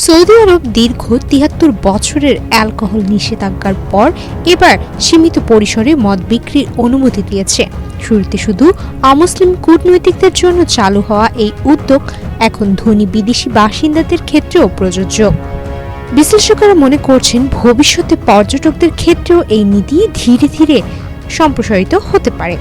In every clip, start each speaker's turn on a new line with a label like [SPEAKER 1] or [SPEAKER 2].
[SPEAKER 1] Saudi আরব দীর্ঘ ৭৩ বছরের alcohol নিষেধাজ্ঞার পর এবার সীমিত পরিসরে মদ বিক্রির অনুমতি দিয়েছে। শুরুতে শুধু অমুসলিম কূটনৈতিকদের জন্য চালু হওয়া এই উদ্যোগ এখন ধনী বিদেশি বাসিন্দাদের ক্ষেত্রেও প্রযোজ্য। বিশ্লেষকেরা মনে করছেন ভবিষ্যতে পর্যটকদের ক্ষেত্রেও এই নীতি ধীরে ধীরে সম্প্রসারিত হতে পারে।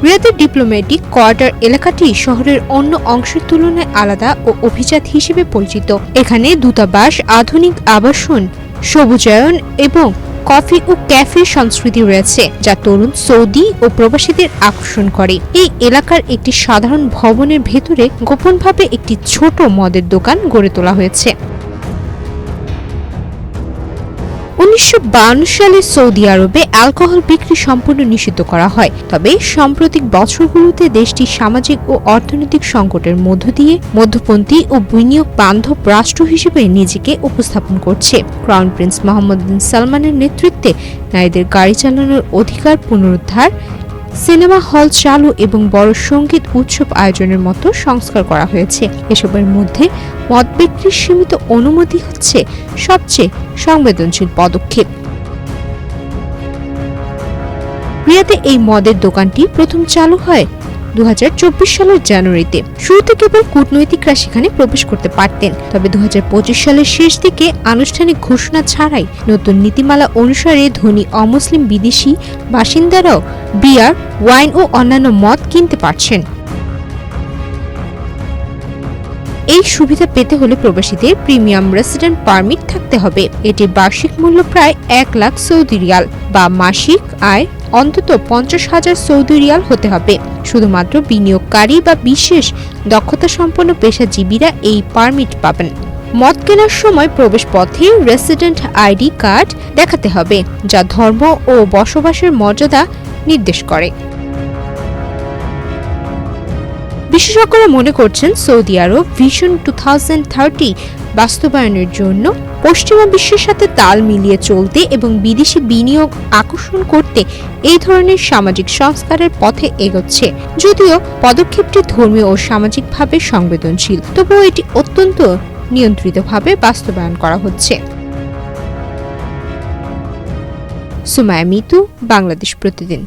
[SPEAKER 1] রিয়াদের ডিপ্লোম্যাটিক কোয়ার্টার এলাকাটি শহরের অন্য অংশের তুলনায় আলাদা ও অভিজাত হিসেবে পরিচিত। এখানে দূতাবাস, আধুনিক আবাসন, সবুজায়ন এবং কফি ও ক্যাফে সংস্কৃতি রয়েছে, যা তরুণ সৌদি ও প্রবাসীদের আকর্ষণ করে। এই এলাকার একটি সাধারণ ভবনের ভেতরে গোপনভাবে একটি ছোট মদের দোকান গড়ে তোলা হয়েছে। ১৯৫২ সালে সৌদি আরবে অ্যালকোহল বিক্রি সম্পূর্ণ নিষিদ্ধ করা হয়, তবে সাম্প্রতিক বছরগুলোতে দেশটি সামাজিক ও অর্থনৈতিক সংকটের মধ্য দিয়ে মধ্যপন্থী ও বিনিয়োগ বান্ধব রাষ্ট্র হিসেবে নিজেকে উপস্থাপন করছে। ক্রাউন প্রিন্স মোহাম্মদ বিন সালমানের নেতৃত্বে নারীদের গাড়ি চালানোর অধিকার পুনরুদ্ধার, সিনেমা হল চালু এবং বড় সঙ্গীত উৎসব আয়োজনের মতো সংস্কার করা হয়েছে। এসবের মধ্যে মদ বিক্রির সীমিত অনুমতি হচ্ছে সবচেয়ে সংবেদনশীল পদক্ষেপ। রিয়াদে এই মদের দোকানটি প্রথম চালু হয় ২০২৪ সালের জানুয়ারিতে। শুরুতে কেবল কূটনৈতিকরা সেখানে প্রবেশ করতে পারতেন, তবে ২০২৫ সালের শেষ দিকে আনুষ্ঠানিক ঘোষণা ছাড়াই নতুন নীতিমালা অনুসারে ধনী অমুসলিম বিদেশি বাসিন্দারাও বিয়ার, ওয়াইন ও অন্যান্য মদ কিনতে পারছেন। এই সুবিধা পেতে হলে প্রবাসীদের প্রিমিয়াম রেসিডেন্ট পারমিট থাকতে হবে। এটির বার্ষিক মূল্য প্রায় ১ লাখ সৌদি রিয়াল বা মাসিক আয় অন্তত ৫০,০০০ সৌদি রিয়াল হতে হবে। শুধুমাত্র বিনিয়োগকারী বা বিশেষ দক্ষতা সম্পন্ন পেশাজীবীরা এই পারমিট পাবেন। মদ কেনার সময় প্রবেশ পথে রেসিডেন্ট আইডি কার্ড দেখাতে হবে, যা ধর্ম ও বসবাসের মর্যাদা নির্দেশ করে। বিশেষজ্ঞরা মনে করছেন সৌদি আরব ভিশন 2030 বাস্তবায়নের জন্য পশ্চিমা বিশ্বের সাথে তাল মিলিয়ে চলতে এবং বিদেশি বিনিয়োগ আকর্ষণ করতে এই ধরনের সামাজিক সংস্কারের পথে এগোচ্ছে। যদিও পদক্ষেপটি ধর্মীয় ও সামাজিকভাবে সংবেদনশীল, তবুও এটি অত্যন্ত নিয়ন্ত্রিতভাবে বাস্তবায়ন করা হচ্ছে। সুমাইয়া মিতু, বাংলাদেশ প্রতিদিন।